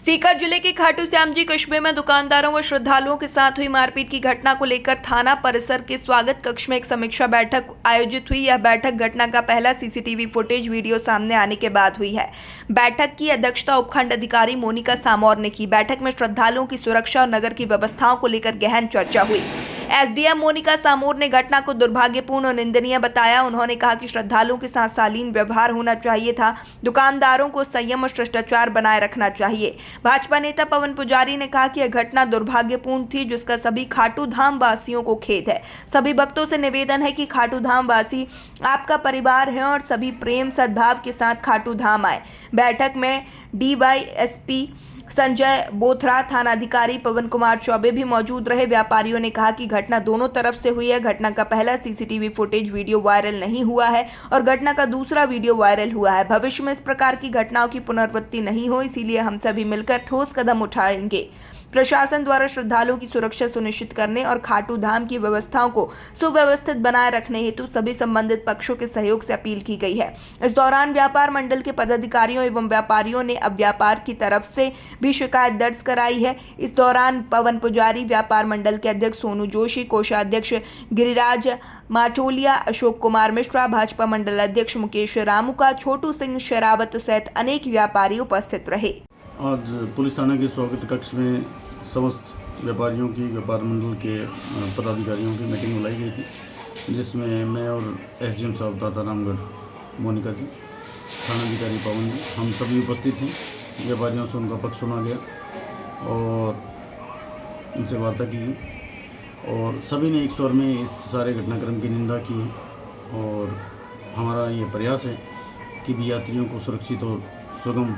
सीकर जिले के खाटू श्याम जी कस्बे में दुकानदारों व श्रद्धालुओं के साथ हुई मारपीट की घटना को लेकर थाना परिसर के स्वागत कक्ष में एक समीक्षा बैठक आयोजित हुई। यह बैठक घटना का पहला सीसीटीवी फुटेज वीडियो सामने आने के बाद हुई है। बैठक की अध्यक्षता उपखंड अधिकारी मोनिका सामौर ने की। बैठक में श्रद्धालुओं की सुरक्षा और नगर की व्यवस्थाओं को लेकर गहन चर्चा हुई। एसडीएम मोनिका सामौर ने घटना को दुर्भाग्यपूर्ण और निंदनीय बताया। उन्होंने कहा कि श्रद्धालुओं के साथ शालीन व्यवहार होना चाहिए था, दुकानदारों को संयम और शिष्टाचार बनाए रखना चाहिए। भाजपा नेता पवन पुजारी ने कहा कि यह घटना दुर्भाग्यपूर्ण थी, जिसका सभी खाटू धाम वासियों को खेद है। सभी भक्तों से निवेदन है कि खाटू धाम वासी आपका परिवार है और सभी प्रेम सद्भाव के साथ खाटू धाम आए। बैठक में डीवाईएसपी संजय बोथरा, थानाधिकारी पवन कुमार चौबे भी मौजूद रहे। व्यापारियों ने कहा कि घटना दोनों तरफ से हुई है। घटना का पहला सीसीटीवी फुटेज वीडियो वायरल नहीं हुआ है और घटना का दूसरा वीडियो वायरल हुआ है। भविष्य में इस प्रकार की घटनाओं की पुनरावृत्ति नहीं हो, इसीलिए हम सभी मिलकर ठोस कदम उठाएंगे। प्रशासन द्वारा श्रद्धालुओं की सुरक्षा सुनिश्चित करने और खाटू धाम की व्यवस्थाओं को सुव्यवस्थित बनाए रखने हेतु सभी संबंधित पक्षों के सहयोग से अपील की गई है। इस दौरान व्यापार मंडल के पदाधिकारियों एवं व्यापारियों ने अब व्यापार की तरफ से भी शिकायत दर्ज कराई है। इस दौरान पवन पुजारी, व्यापार मंडल के अध्यक्ष सोनू जोशी, कोषाध्यक्ष गिरिराज माटोलिया, अशोक कुमार मिश्रा, भाजपा मंडल अध्यक्ष मुकेश रामुका, छोटू सिंह शेरावत सहित अनेक व्यापारी उपस्थित रहे। आज पुलिस थाना के स्वागत कक्ष में समस्त व्यापारियों की, व्यापार मंडल के पदाधिकारियों की मीटिंग बुलाई गई थी, जिसमें मैं और एसडीएम साहब दाता रामगढ़, मोनिका जी, थानाधिकारी पवन जी, हम सभी उपस्थित थे। व्यापारियों से उनका पक्ष सुना गया और उनसे वार्ता की गई और सभी ने एक स्वर में इस सारे घटनाक्रम की निंदा की है। और हमारा ये प्रयास है कि भी यात्रियों को सुरक्षित और सुगम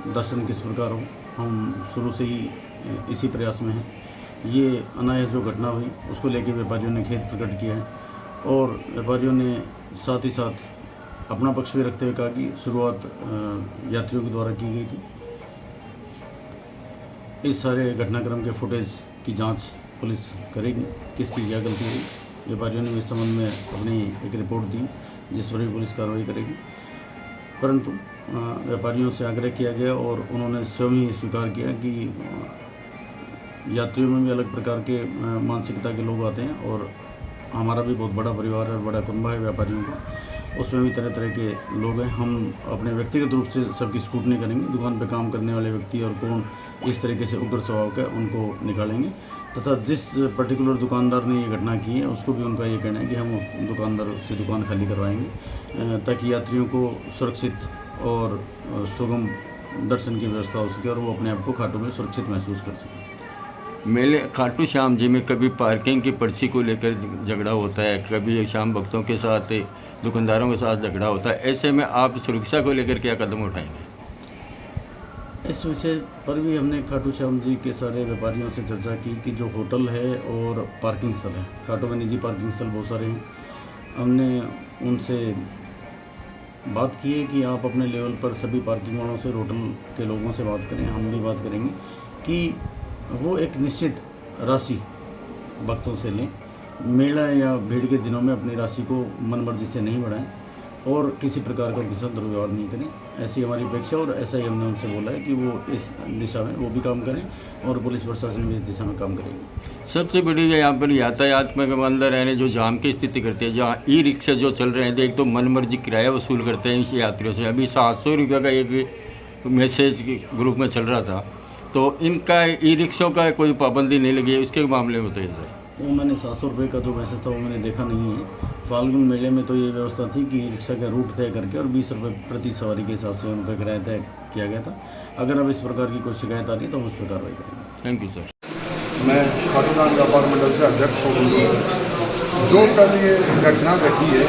दर्शन किस प्रकार हो। हम शुरू से ही इसी प्रयास में हैं। ये अनायास जो घटना हुई उसको लेकर व्यापारियों ने खेद प्रकट किया है और व्यापारियों ने साथ ही साथ अपना पक्ष भी रखते हुए कहा कि शुरुआत यात्रियों के द्वारा की गई थी। इस सारे घटनाक्रम के फुटेज की जांच पुलिस करेगी, किसकी क्या गलती हुई। व्यापारियों ने इस संबंध में अपनी एक रिपोर्ट दी, जिस पर भी पुलिस कार्रवाई करेगी। परंतु व्यापारियों से आग्रह किया गया और उन्होंने स्वयं ही स्वीकार किया कि यात्रियों में भी अलग प्रकार के मानसिकता के लोग आते हैं और हमारा भी बहुत बड़ा परिवार और बड़ा कुनबा है व्यापारियों का, उसमें भी तरह तरह के लोग हैं। हम अपने व्यक्तिगत रूप से सबकी स्क्रूटनी करेंगे। दुकान पे काम करने वाले व्यक्ति और कौन इस तरीके से उग्र स्वभाव का उनको निकालेंगे तथा जिस पर्टिकुलर दुकानदार ने ये घटना की है उसको भी उनका ये कहना है कि हम उस दुकानदार से दुकान खाली करवाएंगे ताकि यात्रियों को सुरक्षित और सुगम दर्शन की व्यवस्था हो सके और वो अपने आप को खाटू में सुरक्षित महसूस कर सकें। मेले खाटू श्याम जी में कभी पार्किंग की पर्ची को लेकर झगड़ा होता है, कभी श्याम भक्तों के साथ, दुकानदारों के साथ झगड़ा होता है। ऐसे में आप सुरक्षा को लेकर क्या कदम उठाएंगे? इस विषय पर भी हमने खाटू श्याम जी के सारे व्यापारियों से चर्चा की कि जो होटल है और पार्किंग स्थल है, खाटू में निजी पार्किंग स्थल बहुत सारे हैं। हमने उनसे बात की है कि आप अपने लेवल पर सभी पार्किंग वालों से, होटल के लोगों से बात करें। हम भी बात करेंगे कि वो एक निश्चित राशि भक्तों से लें, मेला या भीड़ के दिनों में अपनी राशि को मनमर्जी से नहीं बढ़ाएं और किसी प्रकार का उनके साथ दुर्व्यवहार नहीं करें। ऐसी हमारी अपेक्षा और ऐसा ही हमने उनसे बोला है कि वो इस दिशा में वो भी काम करें और पुलिस प्रशासन भी इस दिशा में काम करेगी। सबसे बड़ी यहाँ पर यातायात में अंदर रहने जो जाम की स्थिति करती है, जहाँ ई रिक्शा जो चल रहे हैं, एक तो मनमर्जी किराया वसूल करते हैं इस यात्रियों से। अभी 700 रुपये का एक मैसेज ग्रुप में चल रहा था, तो इनका ई रिक्शों का कोई पाबंदी नहीं लगी है, उसके मामले में बताइए सर। वो मैंने 700 रुपये का जो मैसेज था वो मैंने देखा नहीं है। फाल्गुन मेले में तो ये व्यवस्था थी कि रिक्शा का रूट तय करके और 20 रुपये प्रति सवारी के हिसाब से उनका किराया तय किया गया था। अगर अब इस प्रकार की कोई शिकायत आ रही है तो हम उस पर कार्रवाई करेंगे। Thank you sir. मैं खाटू धाम व्यापार मंडल से अध्यक्ष हूँ। जो कल ये घटना घटी है,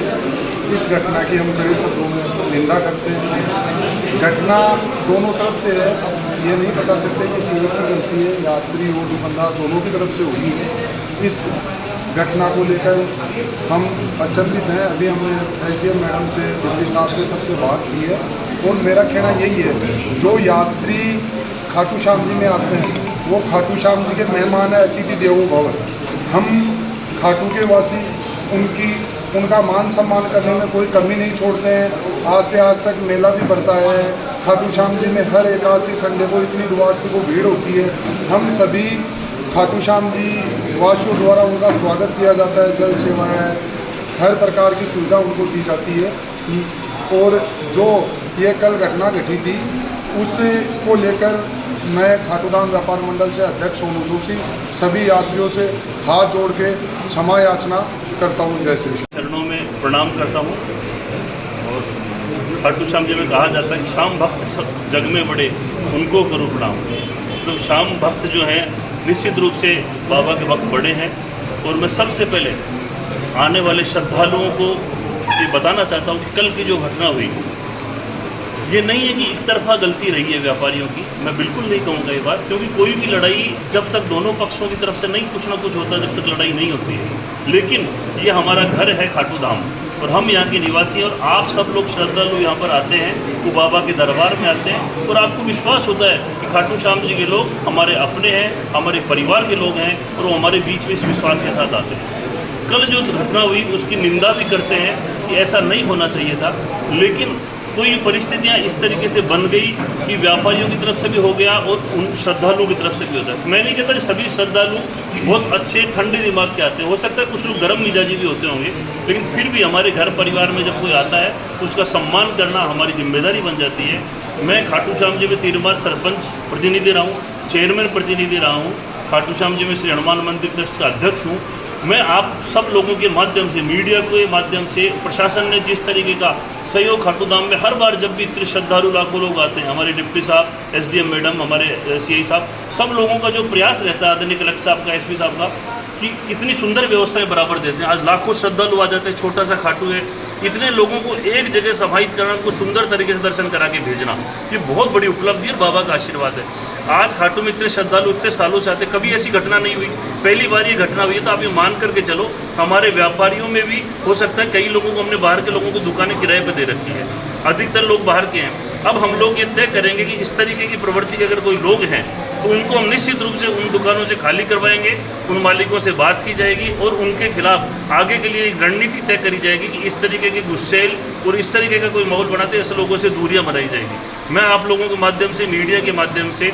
इस घटना की हम कड़े शब्दों में निंदा करते हैं। घटना दोनों तरफ से है, ये नहीं बता सकते कि किसी एक की गलती है, यात्री और दुकानदार दोनों की तरफ से हुई है। इस घटना को लेकर हम अचंभित हैं। अभी हमने एसडीएम मैडम से, डिप्टी साहब से, सबसे बात की है और मेरा कहना यही है, जो यात्री खाटू श्याम जी में आते हैं वो खाटू श्याम जी के मेहमान है, अतिथि देवो भव। हम खाटू के वासी उनका मान सम्मान करने में कोई कमी नहीं छोड़ते हैं। आज से आज तक मेला भी बढ़ता है, खाटू श्याम जी में हर एकादशी संडे को इतनी द्वादशी को भीड़ होती है। हम सभी खाटू श्याम जी वासियों द्वारा उनका स्वागत किया जाता है, जल सेवाएँ, हर प्रकार की सुविधा उनको दी जाती है। और जो ये कल घटना घटी थी उसको लेकर मैं खाटूधाम व्यापार मंडल से अध्यक्ष सोनू जोशी सभी यात्रियों से हाथ जोड़ के क्षमा याचना करता हूँ। जय श्री श्याम। चरणों में प्रणाम करता हूँ। और खाटू श्याम जी में कहा जाता है कि श्याम भक्त सब जग में बड़े, उनको करो प्रणाम। तो श्याम भक्त जो हैं निश्चित रूप से बाबा के भक्त बड़े हैं। और मैं सबसे पहले आने वाले श्रद्धालुओं को ये बताना चाहता हूँ कि कल की जो घटना हुई, ये नहीं है कि एक तरफा गलती रही है व्यापारियों की। मैं बिल्कुल नहीं कहूँगा ये बात, क्योंकि कोई भी लड़ाई जब तक दोनों पक्षों की तरफ से नहीं कुछ ना कुछ होता, जब तक लड़ाई नहीं होती है। लेकिन ये हमारा घर है खाटू धाम, और हम यहाँ के निवासी हैं, और आप सब लोग श्रद्धालु यहाँ पर आते हैं, वो बाबा के दरबार में आते हैं, और आपको विश्वास होता है कि खाटू श्याम जी के लोग हमारे अपने हैं, हमारे परिवार के लोग हैं, और वो हमारे बीच में इस विश्वास के साथ आते हैं। कल जो घटना हुई उसकी निंदा भी करते हैं कि ऐसा नहीं होना चाहिए था, लेकिन कोई परिस्थितियां इस तरीके से बन गई कि व्यापारियों की तरफ से भी हो गया और उन श्रद्धालुओं की तरफ से भी होता है। मैं नहीं कहता कि सभी श्रद्धालु बहुत अच्छे ठंडे दिमाग के आते हैं, हो सकता है कुछ लोग गर्म मिजाजी भी होते होंगे, लेकिन फिर भी हमारे घर परिवार में जब कोई आता है उसका सम्मान करना हमारी जिम्मेदारी बन जाती है। मैं खाटू श्याम जी में 3 बार सरपंच प्रतिनिधि रहा हूँ, चेयरमैन प्रतिनिधि रहा हूँ, खाटू श्याम जी में श्री हनुमान मंदिर ट्रस्ट का अध्यक्ष हूँ। मैं आप सब लोगों के माध्यम से, मीडिया के माध्यम से, प्रशासन ने जिस तरीके का सहयोग खाटू धाम में हर बार जब भी इतने श्रद्धालु लाखों लोग आते हैं, हमारे डिप्टी साहब, एसडीएम मैडम, हमारे सीआई साहब, सब लोगों का जो प्रयास रहता है, आदरणीय कलेक्टर साहब का, एसपी साहब का, कि कितनी सुंदर व्यवस्थाएं बराबर देते हैं। आज लाखों श्रद्धालु आ जाते हैं, छोटा सा खाटू है, इतने लोगों को एक जगह समाहित करना, उनको सुंदर तरीके से दर्शन करा के भेजना, ये बहुत बड़ी उपलब्धि और बाबा का आशीर्वाद है। आज खाटू में इतने श्रद्धालु इतने सालों से आते, कभी ऐसी घटना नहीं हुई, पहली बार ये घटना हुई है। तो आप ये मान करके चलो, हमारे व्यापारियों में भी हो सकता है कई लोगों को, हमने बाहर के लोगों को दुकानें किराए पर दे रखी है, अधिकतर लोग बाहर के हैं। अब हम लोग ये तय करेंगे कि इस तरीके की प्रवृत्ति के अगर कोई लोग हैं तो उनको हम निश्चित रूप से उन दुकानों से खाली करवाएंगे, उन मालिकों से बात की जाएगी और उनके खिलाफ आगे के लिए एक रणनीति तय करी जाएगी कि इस तरीके के गुस्सेल और इस तरीके का कोई माहौल बनाते ऐसे लोगों से दूरियां बनाई जाएगी। मैं आप लोगों के माध्यम से, मीडिया के माध्यम से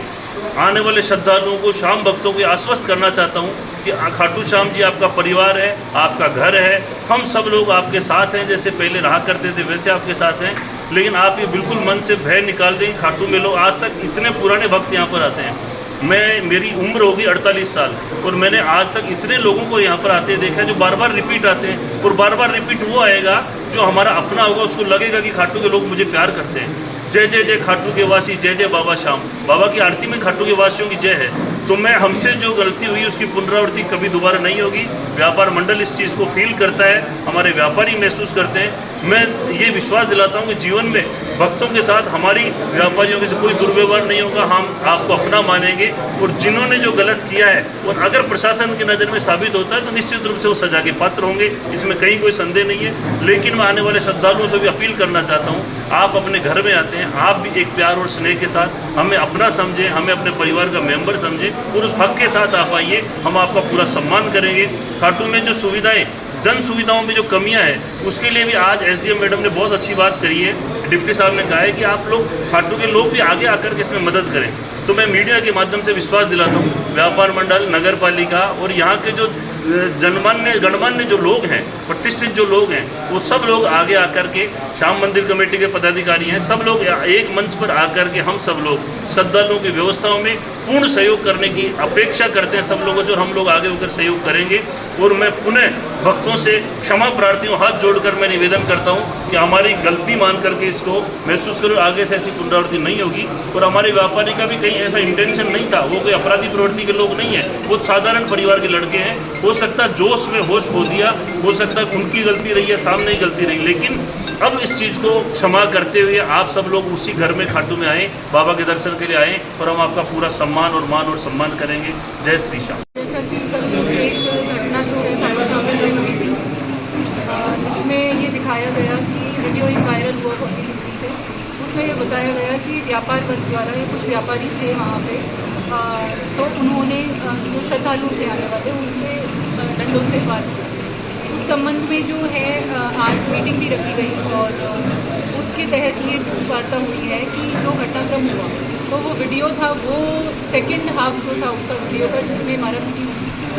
आने वाले श्रद्धालुओं को, श्याम भक्तों को आश्वस्त करना चाहता हूँ कि खाटू श्याम जी आपका परिवार है, आपका घर है, हम सब लोग आपके साथ हैं, जैसे पहले रहा करते थे वैसे आपके साथ हैं। लेकिन आप ये बिल्कुल मन से भय निकाल दें। खाटू में लोग आज तक इतने पुराने भक्त यहाँ पर आते हैं, मेरी उम्र होगी 48 साल और मैंने आज तक इतने लोगों को यहाँ पर आते देखा है जो बार बार रिपीट आते हैं। और बार बार रिपीट वो आएगा जो हमारा अपना होगा, उसको लगेगा कि खाटू के लोग मुझे प्यार करते हैं। जय जय जय खाटू के वासी, जय जय बाबा श्याम। बाबा की आरती में खाटू के वासियों की जय है। तो मैं, हमसे जो गलती हुई उसकी पुनरावृत्ति कभी दोबारा नहीं होगी। व्यापार मंडल इस चीज़ को फील करता है, हमारे व्यापारी महसूस करते हैं। मैं ये विश्वास दिलाता हूँ कि जीवन में भक्तों के साथ हमारी व्यापारियों के से कोई दुर्व्यवहार नहीं होगा, हम आपको अपना मानेंगे। और जिन्होंने जो गलत किया है और अगर प्रशासन की नज़र में साबित होता है तो निश्चित रूप से वो सजा के पात्र होंगे, इसमें कहीं कोई संदेह नहीं है। लेकिन मैं आने वाले श्रद्धालुओं से भी अपील करना चाहता हूँ, आप अपने घर में आते हैं, आप भी एक प्यार और स्नेह के साथ हमें अपना समझें, हमें अपने परिवार का मेंबर समझें और उस हक के साथ आप आइए, हम आपका पूरा सम्मान करेंगे। खाटू में जो सुविधाएं, जन सुविधाओं में जो कमियां हैं, उसके लिए भी आज एसडीएम मैडम ने बहुत अच्छी बात करी है। डिप्टी साहब ने कहा है कि आप लोग, खाटू के लोग भी आगे आकर के इसमें मदद करें। तो मैं मीडिया के माध्यम से विश्वास दिलाता हूँ, व्यापार मंडल, नगर पालिका और यहाँ के जो जनमान्य गणमान्य जो लोग हैं, प्रतिष्ठित जो लोग हैं, वो सब लोग आगे आकर के, श्याम मंदिर कमेटी के पदाधिकारी हैं, सब लोग एक मंच पर आकर के हम सब लोग श्रद्धालुओं की व्यवस्थाओं में पूर्ण सहयोग करने की अपेक्षा करते हैं सब लोगों से, और हम लोग आगे होकर सहयोग करेंगे। और मैं पुनः भक्तों से क्षमा प्रार्थी हूँ, हाथ जोड़कर मैं निवेदन करता हूँ कि हमारी गलती मान करके इसको महसूस करो, आगे से ऐसी पुनरावृत्ति नहीं होगी। और हमारे व्यापारी का भी कहीं ऐसा इंटेंशन नहीं था, वो कोई अपराधी प्रवृत्ति के लोग नहीं है, वो साधारण परिवार के लड़के हैं। हो सकता है जोश में होश खो दिया, हो सकता है उनकी गलती रही है, सामने ही गलती रही, लेकिन अब इस चीज़ को क्षमा करते हुए आप सब लोग उसी घर में खाटू में आए, बाबा के दर्शन के लिए आए, और हम आपका पूरा सम्मान और मान और सम्मान करेंगे। जय श्री श्याम। जैसा कि कल एक घटना जो है खाटू श्याम में हुई थी, जिसमें ये दिखाया गया कि वीडियो एक वायरल हुआ पब्लिसिटी से, उसमें ये बताया गया कि व्यापार वर्ग द्वारा कुछ व्यापारी थे वहाँ पे, तो उन्होंने जो श्रद्धालु थे आने वाले, उनके डंडों से वार किया। उस संबंध में जो है आज मीटिंग भी रखी गई और उस उसके तहत ये वार्ता हुई है कि जो घटनाक्रम हुआ तो वो वीडियो था, वो सेकंड हाफ जो था उसका वीडियो था जिसमें हमारा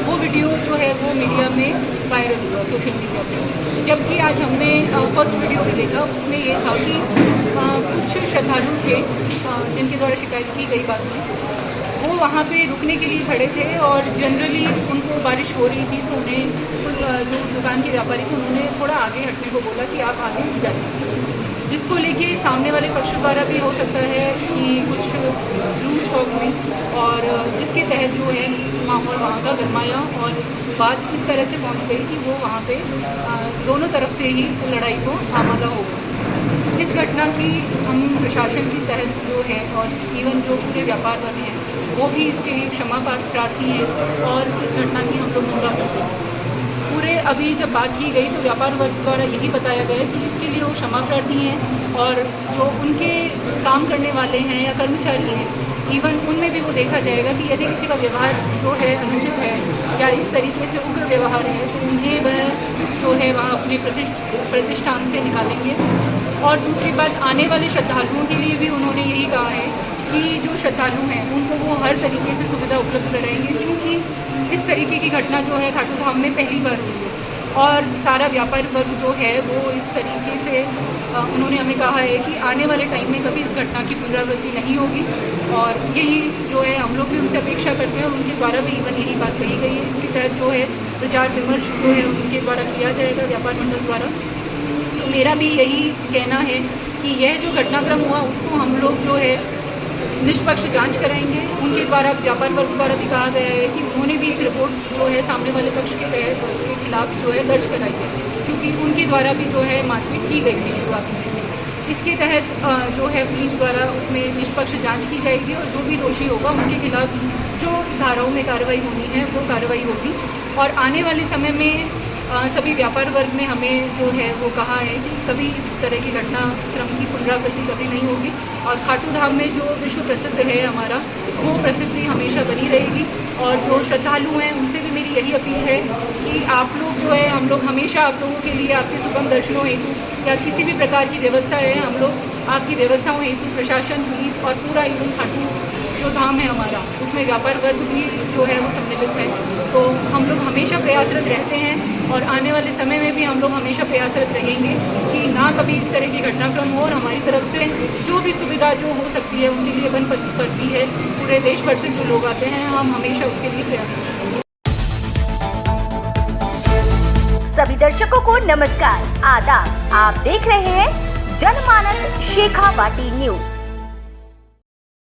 वो वीडियो जो है वो मीडिया में वायरल हुआ सोशल मीडिया पे। जबकि आज हमने फर्स्ट वीडियो भी देखा, उसमें ये था कि कुछ श्रद्धालु थे जिनके द्वारा शिकायत की गई बात में, वो वहाँ पे रुकने के लिए खड़े थे और जनरली उनको बारिश हो रही थी तो उन्हें जो उस दुकान के व्यापारी थे उन्होंने थोड़ा आगे हटने को बोला कि आप आगे जाइए, जिसको लेके सामने वाले पक्ष द्वारा भी हो सकता है कि कुछ लूज टॉक हुई और जिसके तहत जो है माहौल वहाँ का गरमाया और बात इस तरह से पहुँच गई कि वो वहाँ पे दोनों तरफ से ही लड़ाई को आमादा हो गया। इस घटना की हम प्रशासन के तहत जो है और इवन जो पूरे व्यापार वाले हैं वो भी इसके लिए क्षमा प्रार्थी हैं और इस घटना की हम लोग निंदा करते हैं। पूरे अभी जब बात की गई तो व्यापार वर्ग द्वारा यही बताया गया कि इसके लिए वो क्षमा प्रार्थी हैं और जो उनके काम करने वाले हैं या कर्मचारी हैं इवन उनमें भी वो देखा जाएगा कि यदि किसी का व्यवहार जो है अनुचित है या इस तरीके से उग्र व्यवहार है तो उन्हें वह जो है वहाँ अपने प्रतिष्ठान से निकालेंगे। और दूसरी बात, आने वाले श्रद्धालुओं के लिए भी उन्होंने यही कहा है कि जो श्रद्धालु हैं उनको वो हर तरीके से सुविधा उपलब्ध कराएंगे, क्योंकि इस तरीके की घटना जो है खाटू धाम में पहली बार हुई है और सारा व्यापार वर्ग जो है वो इस तरीके से उन्होंने हमें कहा है कि आने वाले टाइम में कभी इस घटना की पुनरावृत्ति नहीं होगी और यही जो है हम लोग भी उनसे अपेक्षा करते हैं और उनके द्वारा भी इवन यही बात कही गई है। इसके तहत जो है प्रचार विमर्श जो है उनके द्वारा किया जाएगा व्यापार मंडल द्वारा। तो मेरा भी यही कहना है कि यह जो घटनाक्रम हुआ उसको हम लोग जो है निष्पक्ष जांच कराएंगे। उनके द्वारा व्यापार वर्ग द्वारा भी कहा गया है कि उन्होंने भी एक रिपोर्ट जो है सामने वाले पक्ष के तहत के खिलाफ जो है दर्ज कराई है, क्योंकि उनके द्वारा भी जो है मारपीट की गई थी शुरुआत में। इसके तहत जो है पुलिस द्वारा उसमें निष्पक्ष जांच की जाएगी और जो भी दोषी होगा उनके खिलाफ जो धाराओं में कार्रवाई होनी है वो कार्रवाई होगी। और आने वाले समय में सभी व्यापार वर्ग ने हमें जो है वो कहा है कि कभी इस तरह की घटनाक्रम की पुनरावृत्ति कभी नहीं होगी और खाटू धाम में जो विश्व प्रसिद्ध है हमारा वो प्रसिद्धि हमेशा बनी रहेगी। और जो श्रद्धालु हैं उनसे भी मेरी यही अपील है कि आप लोग जो है हम लोग हमेशा आप लोगों के लिए आपके सुगम दर्शनों हेतु या किसी भी प्रकार की व्यवस्था है हम लोग आपकी व्यवस्थाओं हेतु प्रशासन, पुलिस और पूरा इवन खाटू जो धाम है हमारा उसमें व्यापार वर्ग भी जो है वो सम्मिलित है। तो हम लोग हमेशा प्रयासरत रहते हैं और आने वाले समय में भी हम लोग हमेशा प्रयासरत रहेंगे कि ना कभी इस तरह की घटनाक्रम हो और हमारी तरफ से जो भी सुविधा जो हो सकती है उनके लिए बन पड़ती है। पूरे देश भर से जो लोग आते हैं हम हमेशा उसके लिए प्रयासरत रहेंगे। सभी दर्शकों को नमस्कार, आदाब। आप देख रहे हैं जनमानस शेखावाटी न्यूज।